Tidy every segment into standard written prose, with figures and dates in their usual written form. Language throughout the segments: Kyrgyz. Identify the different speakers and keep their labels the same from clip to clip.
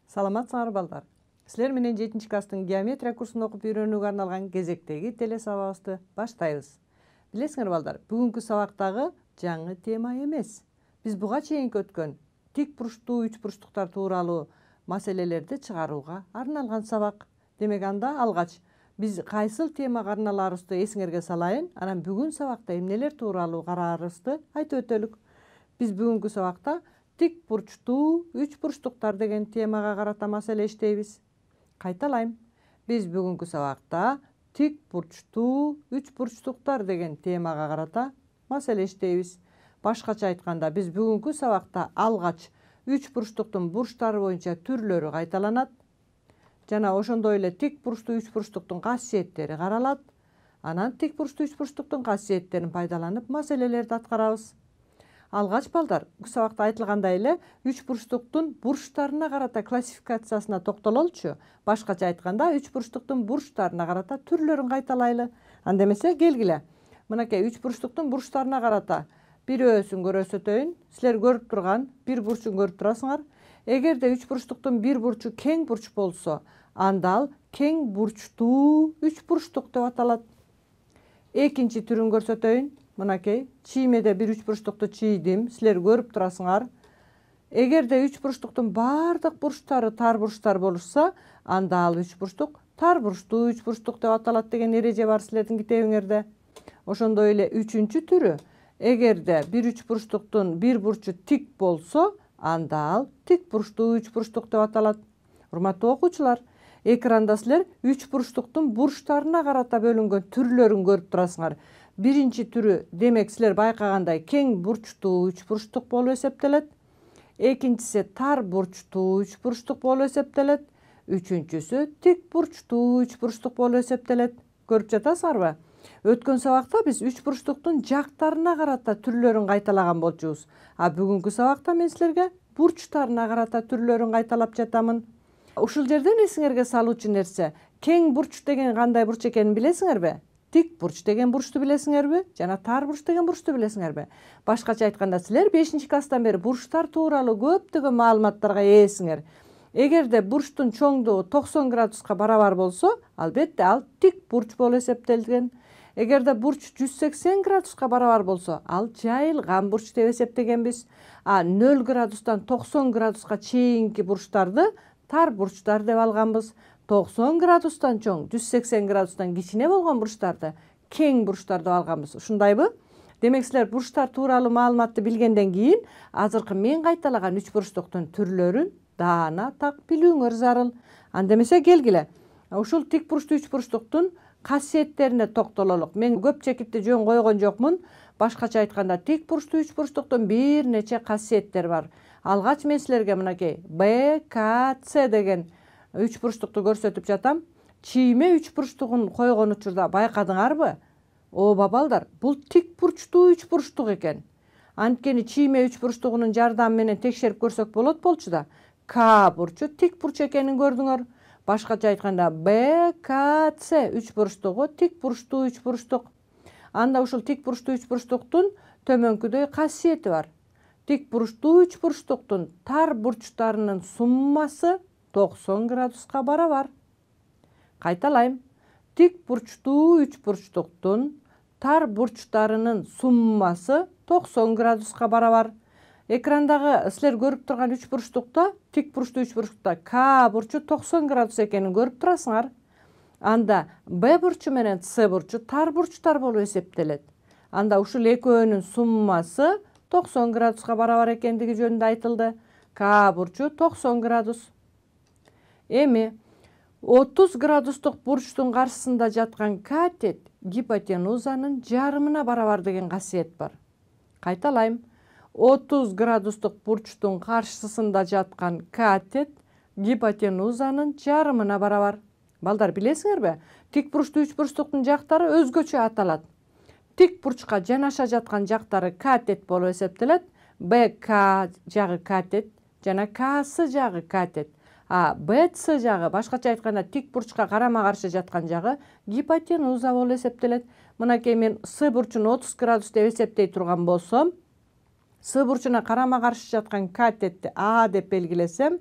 Speaker 1: Саламатсыңар балдар. Силер менен 7 класстын геометрия курсун окуп үйрөнүүгө арналган кезектеги телесабагыбызды баштайбыз. Билесиңер балдар, бүгүнкү сабактагы жаңы тема эмес. Биз буга чейинки өткөн тик бурчтуу, үч бурчтуктар тууралуу маселелерди чыгарууга арналган сабак. Демек анда алгач биз кайсыл темага арналарыбызды эсиңерге салайын, анан бүгүн сабакта эмнелер тууралуу караарыбызды айтып өтөлүк. Биз бүгүнкү сабакта тик бурчтуу, үч бурчтуктар деген темага карата маселе иштейбиз. Кайталайм. Биз бүгүнкү сабакта тик бурчтуу, үч бурчтуктар деген темага карата маселе иштейбиз. Башкача айтканда, биз бүгүнкү сабакта алгач үч бурчтуктун бурчтары боюнча түрлөрү кайталанат. Жана ошондой эле тик бурчтуу, үч бурчтуктун касиеттери каралат. Анан тик бурчтуу, үч бурчтуктун касиеттерин пайдаланып маселелерди аткарабыз. Алгач балдар, бул сабакта айтылгандай эле үч бурчтуктун бурчтарына карата классификациясына токтололчу. Башкача айтканда, үч бурчтуктун бурчтарына карата түрлөрүн кайталайлы. Анда эмесе келгиле. Мынакей үч бурчтуктун бурчтарына карата бирөөсүн көрсөтөйүн. Силер көрүп турган бир бурчун көрүп турасыңар. Эгерде үч бурчтуктун бир бурчу кең бурч болсо, анда ал кең бурчтуу үч бурчтук деп аталат. Экинчи түрүн көрсөтөйүн. Мынакей, чиймеде бир үч бурчтукту чийдим. Силер көрүп турасыңар. Эгерде үч бурчтуктун бардык бурчтары тар бурчтар болушса, анда ал үч бурчтук тар бурчтуу үч бурчтук деп аталат деген эреже бар силердин китебиңерде. Ошондой эле үчүнчү түрү, эгерде бир үч бурчтуктун бир бурчу тик болсо, анда ал тик бурчтуу үч бурчтук деп аталат. Урматтуу окуучулар, экранда силер үч бурчтуктун бурчтарына карата бөлүнгөн түрлөрүн көрүп турасыңар. Биринчи түрү, демек силер байкагандай кең бурчтуу үч бурчтук болуп эсептелет. Экинчиси тар бурчтуу үч бурчтук болуп эсептелет. Үчүнчүсү тик бурчтуу үч бурчтук болуп эсептелет. Көрүп жатасыңарбы? Өткөн сабакта биз үч бурчтуктун жактарына карата түрлөрүн кайталаган болчубуз. А бүгүнкү сабакта мен силерге бурчтарына карата түрлөрүн кайталап жатамын. Ушул жерден эсиңерге салуучу нерсе, кең бурч деген кандай бурч экенин билесиңерби? Тик бурч деген бурчту билесиңерби? Жана тар бурч деген бурчту билесиңерби? Башкача айтканда, силер 5 класстан бери бурчтар тууралуу көптөгөн маалыматтарга ээсиңер. Эгерде бурчтун чоңдугу 90 градуска барабар болсо, албетте ал тик бурч болуп эсептелген. Эгерде бурч 180 градуска барабар болсо, ал жайылган бурч деп эсептегенбиз. А 0 градустан 90 градуска чейинки бурчтарды тар бурчтар деп алганбыз. 90 градустан чоң, 180 градустан кичине болгон бурчтарды кең бурчтар деп алганбыз. Ушундайбы? Демек силер бурчтар тууралуу маалыматты билгенден кийин, азыркы мен кайталаган үч бурчтуктун түрлөрүн даана так билүүңөр зарыл. Анда эмесе келгиле. Ушул тик бурчтуу үч бурчтуктун касиеттерине токтололук. Мен көп чекитти жөн койгон жокмун. Башкача айтканда, тик бурчтуу үч бурчтуктун бир нече касиеттери бар. Алгач мен силерге мынакей Б, К, С деген үч бурчтукту көрсөтүп жатам. Чийме үч бурчтугун койгон учурда байкадыңарбы? Ооба балдар, бул тик бурчтуу үч бурчтук экен. Анткени чийме үч бурчтугунун жардамы менен текшерип көрсөк болот болчу да. К бурчу тик бурч экенин көрдүңөр. Башкача айтканда, Б, К, С үч бурчтугу тик бурчтуу үч бурчтук. Анда ушул тик бурчтуу үч бурчтуктун төмөнкүдөй касиети бар. Тик бурчтуу үч бурчтуктун тар бурчтарынын суммасы 90 градуска барабар. Кайталайм. Тик бурчтуу үч бурчтуктун тар бурчтарынын суммасы 90 градуска барабар. Экрандагы силер көрүп турган үч бурчтукта, тик бурчтуу үч бурчтукта К бурчу 90 градус экенин көрүп турасыңар. Анда Б бурчу менен С бурчу тар бурчтар болуп эсептелет. Анда ушул экөөнүн суммасы 90 градуска барабар экендиги жөнүндө айтылды. К бурчу 90 градус. Эми 30 градустук бурчтун каршысында жаткан катет гипотенузанын жарымына барабар деген касиет бар. Кайталайм. 30 градустук бурчтун каршысында жаткан катет гипотенузанын жарымына барабар. Балдар, билесиңерби? Тик бурчтуу үч бурчтуктун жактары өзгөчө аталат. Тик бурчка жанаша жаткан жактары катет болуп эсептелет. Б, К жагы катет жана К-С жагы катет. А Б, С жагы, башкача айтканда, тик бурчка карама каршы жаткан жагы гипотенуза болуп эсептелет. Мынакей мен С бурчун 30 градус деп эсептей турган болсом, С бурчуна карама каршы жаткан катетти А деп белгилесем,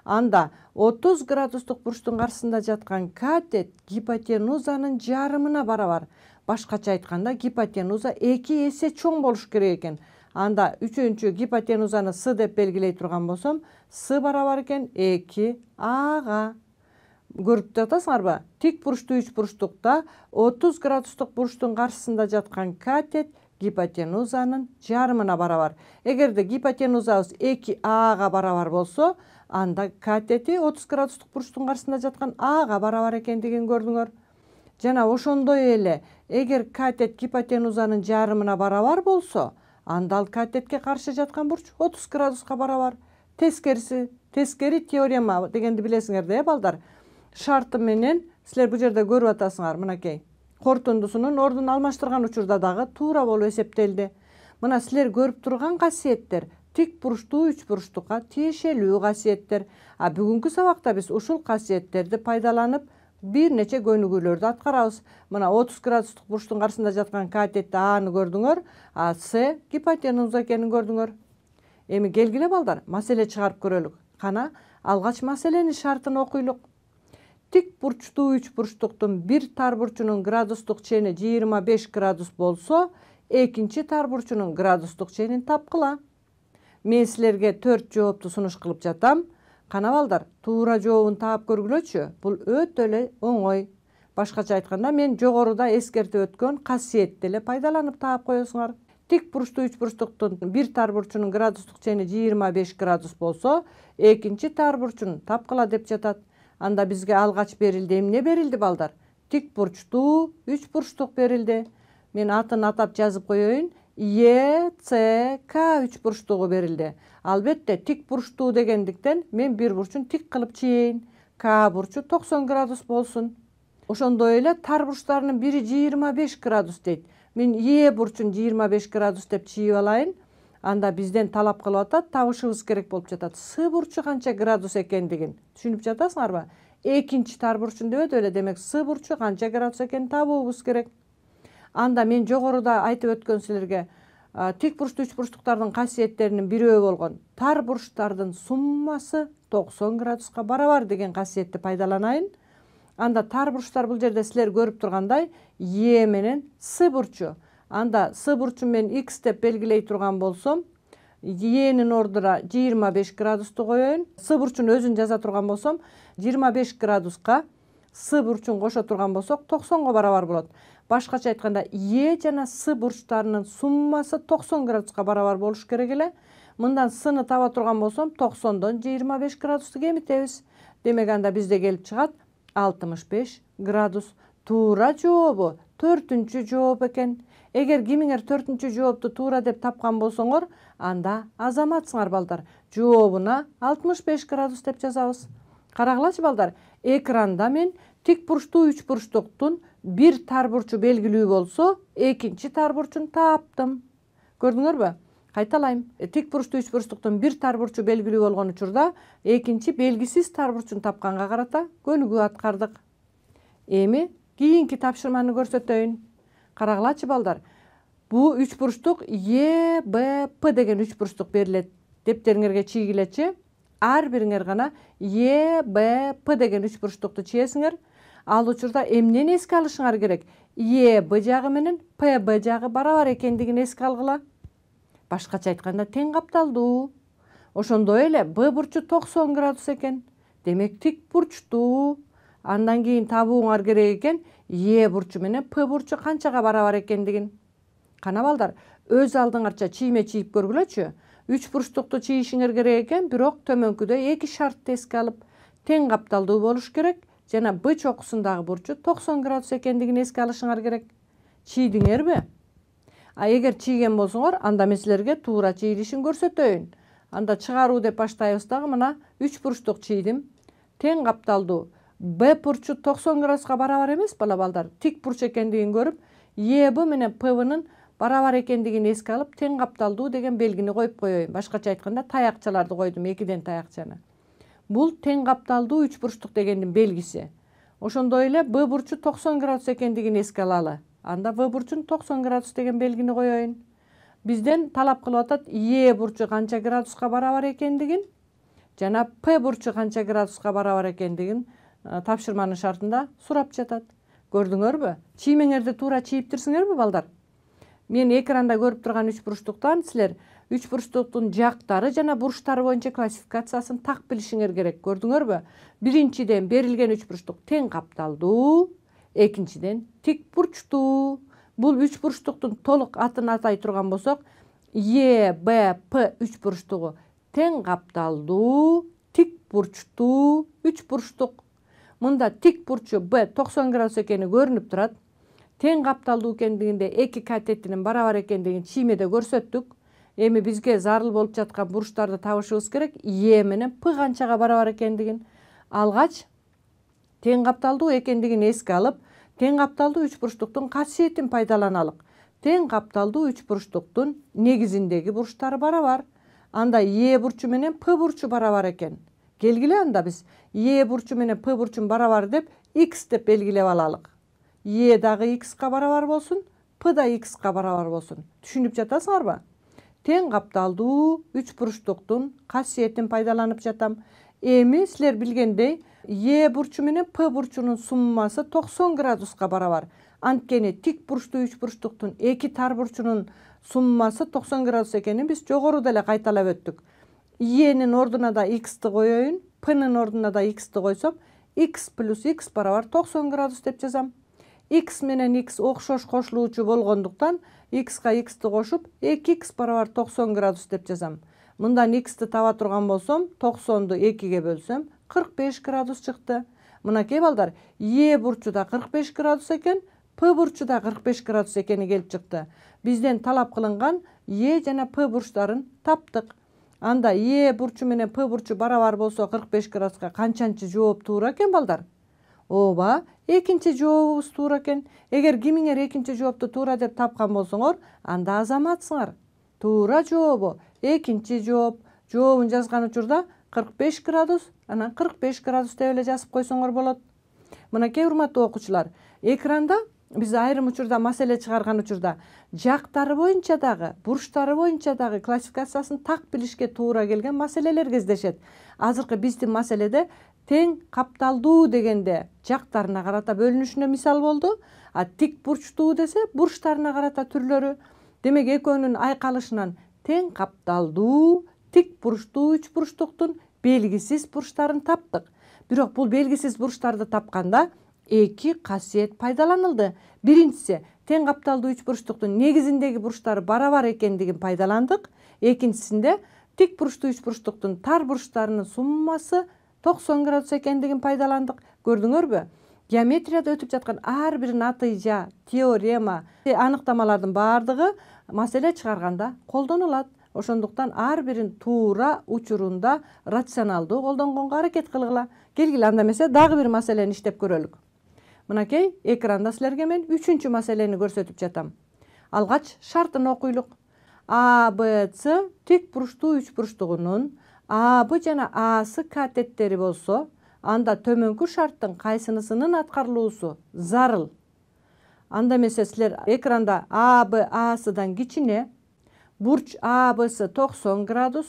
Speaker 1: анда 30 градустук бурчтун каршысында жаткан катет гипотенузанын жарымына барабар. Башкача айтканда гипотенуза 2 эсе чоң болуш керек экен. Анда үчүнчү гипотенузаны С деп белгилей турган болсом, С барабар экен 2А. Көрүп жатасыңарбы? Тик бурчтуу үч бурчтукта 30 градустук бурчтун каршысында жаткан катет гипотенузанын жарымына барабар. Эгерде гипотенузабыз 2А барабар болсо, анда катети 30 градустук бурчтун каршысында жаткан Ага барабар экендигин көрдүңөр. Жана ошондой эле, эгер катет гипотенузанын жарымына барабар болсо, анда ал катетке каршы жаткан бурч 30 градуска барабар. Тескери теорема дегенди билесиңер да, балдар. Шарты менен силер бул жерде көрүп атасыңар, мынакей. Кортундусунун ордун алмаштырган учурда дагы туура болуп эсептелди. Мына силер көрүп турган касиеттер тик бурчтуу үч бурчтукка тиешелүү касиеттер. Бүгүнкү сабакта биз ушул касиеттерди пайдаланып бир нече көнүгүүлөрдү аткарабыз. Мына 30 градустук бурчтун каршысында жаткан катетти Аны көрдүңөр, С гипотенуза экенин көрдүңөр. Эми келгиле балдар, маселе чыгарып көрөлүк. Кана, алгач маселенин шартын окуйлук. Тик бурчтуу үч бурчтуктун бир тар бурчунун градустук чени 25 градус болсо, экинчи тар бурчунун градустук ченин тапкыла. Мен силерге 4 жоопту сунуш кылып жатам. Кана балдар, туура жообун таап көргүлөчү. Бул өтө эле оңой. Башкача айтканда, мен жогоруда эскертип өткөн касиетти эле пайдаланып таап коесуңар. Тик бурчтуу үч бурчтуктун бир тар бурчунун градустук чени 25 градус болсо, экинчи тар бурчун тапкыла деп жатат. Анда бизге алгач берилди. Эмне берилди балдар? Тик бурчтуу үч бурчтук берилди. Мен атын атап жазып коеюн. ЕЦК үч бурчтугу берилди. Албетте тик бурчтуу дегендиктен мен бир бурчун тик кылып чийейин. К бурчу 90 градус болсун. Ошондой эле тар бурчтарынын бири 25 градус дейт. Мен Е бурчун 25 градус деп чийип алайын. Анда бизден талап кылып атат, табышыбыз керек болуп жатат. С бурчу канча градус экендигин түшүнүп жатасыңарбы? Экинчи тар бурчун дебеди эле, демек С бурчу канча градус экенин табуубуз керек. Анда мен жогоруда айтып өткөн силерге тик бурчтуу үч бурчтуктардын касиеттеринин бирөө болгон тар бурчтардын суммасы 90 градуска барабар деген касиетти пайдаланайын. Анда тар бурчтар бул жерде силер көрүп тургандай Е менен С бурчу. Анда С бурчун мен X деп белгилей турган болсом, Э'нин ордуна 25 градусту коеюн. С бурчун өзүн жаза турган болсом, 25 градуска С бурчун кошо турган болсок 90го барабар болот. Башкача айтканда, Е жана С бурчтарынын суммасы 90 градуска барабар болуш керек эле. Мындан Сны таба турган болсом, 90дон 25 градусту кемитебиз. Демек анда бизде келип чыгат 65 градус. Туура жообу 4-үнчү жооп экен. Эгер кимиңер 4-үнчү жоопту туура деп тапкан болсоңор, анда азаматсыңар балдар. Жообуна 65 градус деп жазабыз. Карагылачы балдар, экранда мен тик бурчтуу үч бурчтуктун бир тар бурчу белгилүү болсо, экинчи тар бурчун таптым. Көрдүңөрбү? Кайталайм. Тик бурчтуу үч бурчтуктун бир тар бурчу белгилүү болгон учурда, экинчи белгисиз тар бурчун тапканга карата көнүгүү аткардык. Эми кийинки тапшырманы көрсөтөйүн. Карагылачы балдар, бул үч бурчтук ЕБП деген үч бурчтук берилет. Дептериңерге чийгилечи. Ар бириңер гана ЕБП деген үч бурчтукту чийесиңер. Ал учурда эмнени эске алышыңар керек? ЕБ жагы менен ПБ жагы барабар экендигин эске алгыла. Башкача айтканда тең капталдуу. Ошондой эле Б бурчу 90 градус экен. Демек тик бурчтуу. Андан кийин табууңар керек экен Е бурчу менен П бурчу канчага барабар экендигин. Кана балдар, өз алдыңарча чийме чийип көргүлөчү. Үч бурчтукту чийишиңер керек экен, бирок төмөнкүдөй эки шартты эске алып, тең капталдуу болуш керек жана Б чокусундагы бурчу 90 градус экендигин эске алышыңар керек. Чийдиңерби? Эгер чийген болсоңор, анда мен силерге туура чийилишин көрсөтөйүн. Анда чыгаруу деп баштайбыз дагы. Мына 3 бурчтук чийдим. Тең капталдуу. Б бурчу 90 градуска барабар эмес балдар. Тик бурч экендигин көрүп, ЕБ менен ПБнын барабар экендигин эске алып, тең капталдуу деген белгини коюп коеюн. Башкача айтканда, таякчаларды койдум, 2ден таякчаны. Бул тең капталдуу 3 бурчтук дегендин белгиси. Ошондой эле Б бурчу 90 градус экендигин эске алалы. Анда В бурчун 90 градус деген белгини коеюн. Бизден талап кылып атат Е бурчу канча градуска барабар экендигин жана П бурчу канча градуска барабар экендигин тапшырманын шартында сурап жатат. Көрдүңөрбү? Чиймеңерди туура чийиптирсиңерби балдар? Мен экранда көрүп турган үч бурчтуктан силер үч бурчтуктун жактары жана бурчтары боюнча классификациясын так билишиңер керек. Көрдүңөрбү? Биринчиден берилген үч бурчтук тең капталдуу, экинчиден тик бурчтуу. Бул үч бурчтуктун толук атын атай турган болсок, Е, Б, П үч бурчтугу тең капталдуу, тик бурчтуу үч бурчтук. Мында тик бурчу Б 90 градус экени көрүнүп турат. Тең капталдуу экендигинде эки катетинин барабар экендигин чиймеде көрсөттүк. Эми бизге зарыл болуп жаткан бурчтарды табышыбыз керек. Е менен П канчага барабар экендигин алгач, тең капталдуу экендигин эске алып, тең капталдуу үч бурчтуктун касиетин пайдаланалык. Тең капталдуу үч бурчтуктун негизиндеги бурчтары барабар. Анда Е бурчу менен П бурчу барабар экен. Келгиле анда биз Е бурчу менен П бурчун барабар деп X деп белгилеп алалык. Е дагы X-ка барабар болсун, П да X-ка барабар болсун. Түшүнүп жатасыңарбы? Тең капталдуу үч бурчтуктун касиетин пайдаланып жатам. Эми силер билгендей, Е бурчу менен П бурчунун суммасы 90 градуска барабар. Анткени тик бурчтуу үч бурчтуктун эки тар бурчунун суммасы 90 градус экенин биз жогоруда эле кайталап өттүк. Э'нин ордуна да X'ти коеюн, P'нын ордуна да X'ти койсом, X плюс X барабар 90 градус деп жазам. X менен X окшош кошулуучу болгондуктан X'ка X'ти кошуп, 2X барабар 90 градус деп жазам. Мындан X'ти таба турган болсом, 90ду 2ге бөлсөм, 45 градус чыкты. Мынакей балдар, Е бурчу да 45 градус экен, П бурчу да 45 градус экени келип чыкты. Бизден талап кылынган Е жана П бурчтарын таптык. Анда Е бурчу менен П бурчу барабар болсо 45 градуска канчанчы жооп туура экен балдар? Ооба, экинчи жообубуз туура экен. Эгер кимиңер экинчи жоопту туура деп тапкан болсоңор, анда азаматсыңар. Туура жообу экинчи жооп. Жообун жазган учурда 45 градус, анан 45 градус деп эле жазып койсоңор болот. Мынакей урматтуу окуучулар, экранда биз айрым учурда маселе чыгарган учурда жактары боюнча дагы, бурчтары боюнча дагы классификациясын так билишке туура келген маселелер кездешет. Азыркы биздин маселеде тең капталдуу дегенде жактарына карата бөлүнүшүнө мисал болду, а тик бурчтуу десе бурчтарына карата түрлөрү. Демек экөөнүн айкалышынан тең капталдуу, тик бурчтуу үч бурчтуктун белгисиз бурчтарын таптык. Бирок бул белгисиз бурчтарды тапканда эки касиет пайдаланылды. Биринчиси, тең капталдуу үч бурчтуктун негизиндеги бурчтары барабар экендигин пайдаландык. Экинчисинде тик бурчтуу үч бурчтуктун тар бурчтарынын суммасы 90 градус экендигин пайдаландык. Көрдүңөрбү? Геометрияда өтүп жаткан ар бир натыйжа, теорема, аныктамалардын баардыгы маселе чыгарганда колдонулат. Ошондуктан ар бирин туура учурунда рационалдуу колдонгонго аракет кылгыла. Келгиле анда эмесе дагы бир маселени иштеп көрөлүк. Мынакей экранда силерге мен үчүнчү маселени көрсөтүп жатам. Алгач шартын окуйлук. А, Б, С тик бурчтуу үч бурчтугунун А, Б жана Асы катеттери болсо, анда төмөнкү шарттын кайсынысынын аткарылуусу зарыл. Анда эмесе силер экранда А, Б, Асыдан кичине, бурч А, Бсы 90 градус,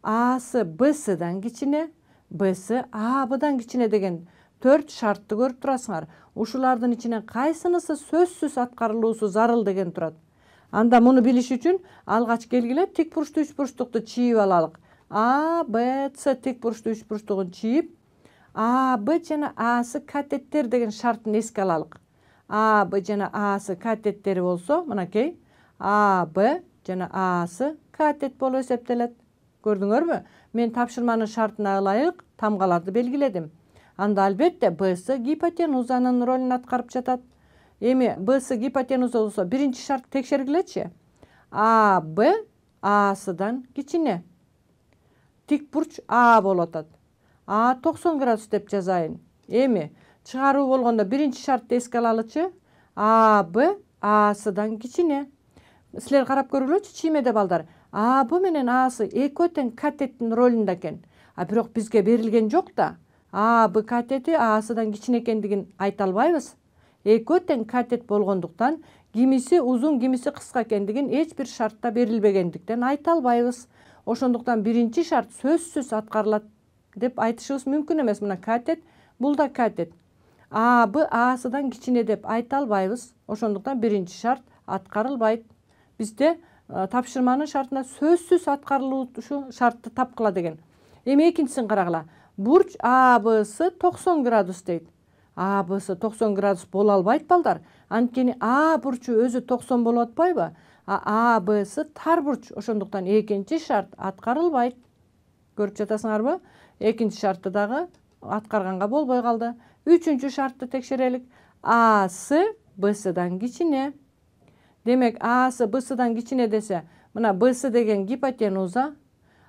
Speaker 1: Асы Бсыдан кичине, Бсы А, Бдан кичине деген 4 шартты көрүп турасыңар. Ушулардын ичинен кайсынысы сөзсүз аткарылуусу зарыл деген турат. Анда муну билиш үчүн алгач келгиле тик бурчтуу үч бурчтукту чийип алалык. А, Б, С тик бурчтуу үч бурчтугун чийип, А, Б жана Асы катеттер деген шартын эске алалык. А, Б жана Асы катеттери болсо, мынакей, А, Б жана Асы катет болуп эсептелет. Көрдүңөрбү? Мен тапшырманын шартына ылайык тамгаларды белгиледим. Анда албетте Бсы гипотенузанын ролун аткарып жатат. Эми Бсы гипотенуза болсо биринчи шарт текшергилечи. А, Б Асыдан кичине. Тик бурч А болуп атат. А 90 градус деп жазайын. Эми чыгаруу болгондо биринчи шартты эске алалычы. А, Б Асыдан кичине. Силер карап көргүлөчү чиймеде балдар. А, Б менен Асы экөө тең катеттин ролунда экен. А бирок бизге берилген жок да. А, Б катети Асыдан кичине экендигин айта албайбыз. Экөө тең катет болгондуктан кимиси узун, кимиси кыска экендигин эч бир шартта берилбегендиктен айта албайбыз. Ошондуктан биринчи шарт сөзсүз аткарылат деп айтабыз. Экинчи шарт. Эгер биринчи шарт сөзсүз аткарылса, анда экинчи шарттын деп айтышыбыз мүмкүн эмес. Мына катет, бул да катет. А, Б Асыдан кичине деп айта албайбыз. Ошондуктан биринчи шарт аткарылбайт. Бизде тапшырманын шартына сөзсүз аткарылуучу шартты тапкыла деген. Эми экинчисин карагыла. Бурч АБС 90 градус дейт. АБС 90 градус боло албайт балдар. Анткени А бурчу өзү 90 болуп атпайбы? АБС тар бурч. Ошондуктан экинчи шарт аткарылбайт. Көрүп жатасыңарбы? Экинчи шартты дагы аткарганга болбой калды. Үчүнчү шартты текшерелик. АС БСдан кичине. Демек, АС БСдан кичине десе, мына БС деген гипотенуза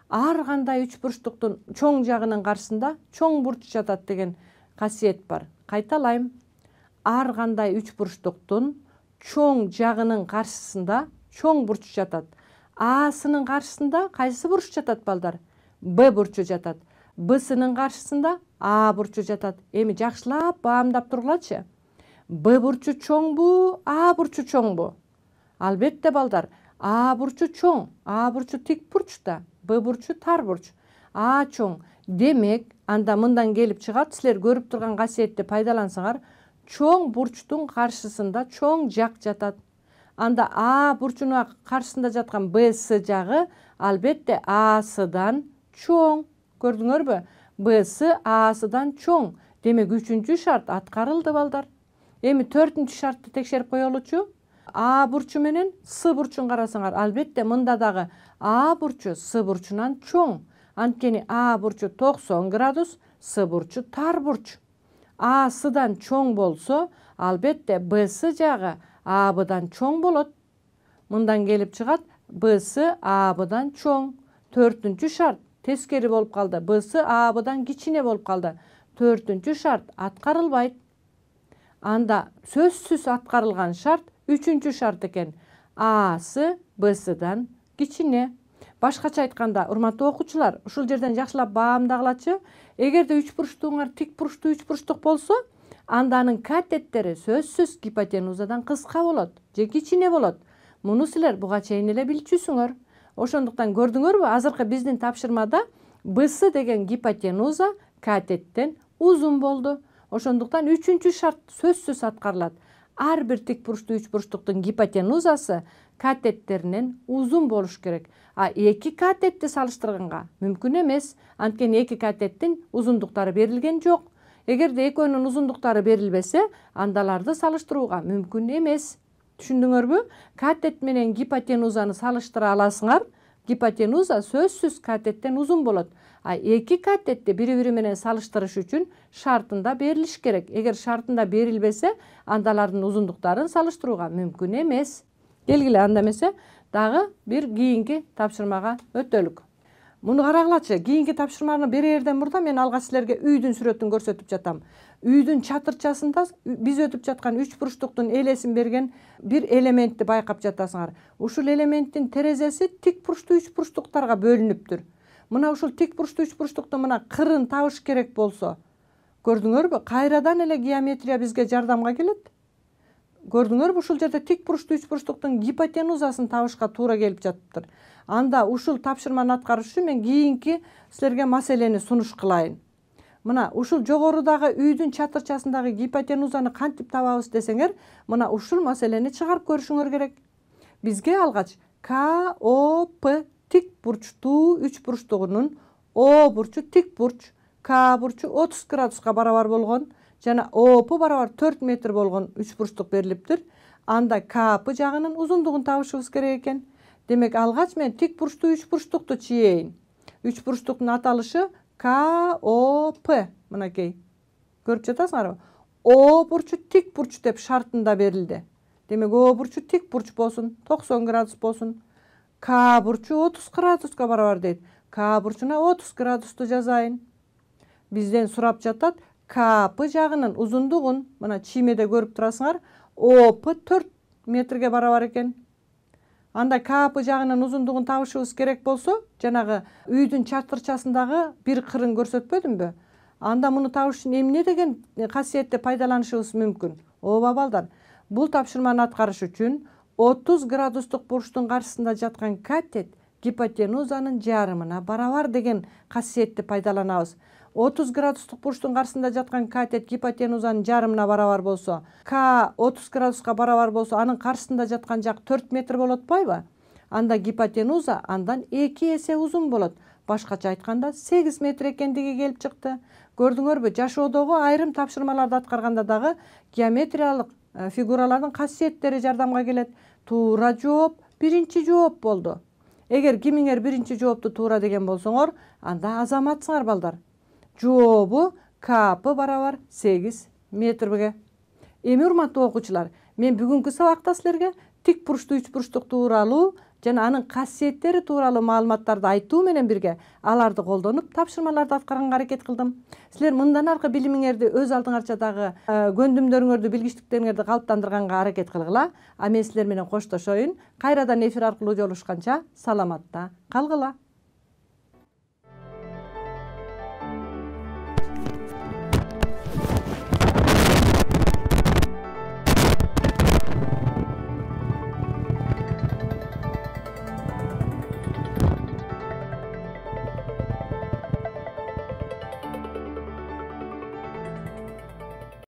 Speaker 1: ар кандай үч бурчтуктун чоң жагынын каршысында чоң бурч жатат деген касиет бар. Кайталайм. Ар кандай үч бурчтуктун чоң жагынын каршысында чоң бурч жатат. Асынын каршысында кайсы бурч жатат балдар? Б бурчу жатат. Бсынын каршысында А бурчу жатат. Эми жакшылап баамдап тургулачы. Б бурчу чоңбу, А бурчу чоңбу? Албетте балдар, А бурчу чоң, А бурчу тик бурч да, Б бурчу тар бурч. А чоң. Демек, анда мындан келип чыгат, силер көрүп турган касиетти пайдалансаңар, чоң бурчтун каршысында чоң жак жатат. Анда А бурчунун каршысында жаткан БС жагы албетте Асыдан чоң. Көрдүңөрбү? БС Асыдан чоң. Демек, үчүнчү шарт аткарылды балдар. Эми төртүнчү шартты текшерип коелучу. А бурчу менен С бурчун карасаңар, албетте мында дагы А бурчу С бурчунан чоң. Анткени А бурчу 90 градус, С бурчу тар бурч. А Сдан чоң болсо, албетте БС жагы АБдан чоң болот. Мындан келип чыгат, БС АБдан чоң. Төртүнчү шарт тескери болуп калды. БС АБдан кичине болуп калды. Төртүнчү шарт аткарылбайт. Анда сөзсүз аткарылган шарт үчүнчү шарт экен. АС БСдан кичине. Башкача айтканда, урматтуу окуучулар, ушул жерден жакшылап баамдагылачы. Эгерде үч бурчтуңар тик бурчтуу үч бурчтук болсо, анда анын катеттери сөзсүз гипотенузадан кыска болот же кичине болот. Муну силер буга чейин эле билчүсүңөр. Ошондуктан көрдүңөрбү, азыркы биздин тапшырмада БС деген гипотенуза катеттен узун болду. Ошондуктан үчүнчү шарт сөзсүз аткарылат. Ар бир тик бурчтуу үч бурчтуктун гипотенузасы катеттеринен узун болуш керек. А эки катетти салыштырганга мүмкүн эмес. Анткени эки катеттин узундуктары берилген жок. Эгерде экөөнүн узундуктары берилбесе, андаларды салыштырууга мүмкүн эмес. Түшүндүңөрбү? Катет менен гипотенузаны салыштыра аласыңар. Гипотенуза сөзсүз катеттен узун болот. А эки катетти бири-бири менен салыштырыш үчүн шартында берилиш керек. Эгер шартында берилбесе, андалардын узундуктарын салыштырууга мүмкүн эмес. Келгиле, анда эмесе дагы бир кийинки тапшырмага өтөлүк. Муну карагылачы, кийинки тапшырманы берерден мурда мен алгач силерге үйдүн сүрөтүн көрсөтүп жатам. Үйдүн чатырчасында биз өтүп жаткан үч бурчтуктун элесин берген бир элементти байкап жатасыңар. Ушул элементтин терезеси тик бурчтуу үч бурчтуктарга бөлүнүптүр. Мына ушул тик бурчтуу үч бурчтуктун мына кырын табыш керек болсо, көрдүңөрбү? Кайрадан эле геометрия бизге жардамга келет. Көрдүңөрбү, ушул жерде тик бурчтуу үч бурчтуктун гипотенузасын табышка туура келип жатыптыр. Анда ушул тапшырманы аткарыш үчүн мен кийинки силерге маселени сунуш кылайын. Мына ушул жогорудагы үйдүн чатырчасындагы гипотенузаны кантип табабыз десеңер, мына ушул маселени чыгарып көрүшүңөр керек. Бизге алгач КОП тик бурчтуу үч бурчтугунун О бурчу тик бурч, К бурчу 30 градуска барабар болгон жана ОП барабар 4 метр болгон үч бурчтук берилиптир. Анда КП жагынын узундугун табышыбыз керек экен. Демек, алгач мен тик бурчтуу үч бурчтукту чийейин. Үч бурчтуктун аталышы КОП. Мынакей. Көрүп жатасыңарбы? О бурчу тик бурч деп шартында берилди. Демек, О бурчу тик бурч болсун, 90 градус болсун. К бурчу 30 градуска барабар дейт. К бурчуна 30 градусту жазайын. Бизден сурап жатат КП жагынын узундугун, мына чиймеде көрүп турасыңар, ОП 4 метрге барабар экен. Анда КП жагынын узундугун табышыбыз керек болсо, жанагы үйдүн чатырчасындагы бир кырын көрсөтпөдүмбү? Анда муну табыш үчүн эмне деген касиетти пайдаланышыбыз мүмкүн? Ооба балдар, бул тапшырманы аткарыш үчүн 30 градустук бурчтун каршысында жаткан катет гипотенузанын жарымына барабар деген касиетти пайдаланабыз. 30 градустук бурчтун каршысында жаткан катет гипотенузанын жарымына барабар болсо, К 30 градуска барабар болсо, анын каршысында жаткан жак 4 метр болот отпойбу? Анда гипотенуза андан 2 эсе узун болот. Башкача айтканда 8 метр экендиги келип чыкты. Көрдүңөрбү, жашоодогу айрым тапшырмаларды аткарганда дагы геометриялык фигуралардын касиеттери жардамга келет. Туура жооп биринчи жооп болду. Эгер кимиңер биринчи жоопту туура деген болсоңор, анда азаматсыңар балдар. Жообу Капы барабар 8 метрге. Эми урматтуу окуучулар, мен бүгүнкү сабакта силерге тик бурчтуу, үч бурчтук тууралуу жана анын касиеттери тууралуу маалыматтарды айтуу менен бирге аларды колдонуп тапшырмаларды аткарганга аракет кылдым. Силер мындан аркы билимиңерди өз алдыңарча дагы көндүмдөрүңөрдү, билгичтиктериңерди калыптандырганга аракет кылгыла. А мен силер менен коштошоюн. Кайрадан эфир аркылуу жолугушканча саламатта калгыла.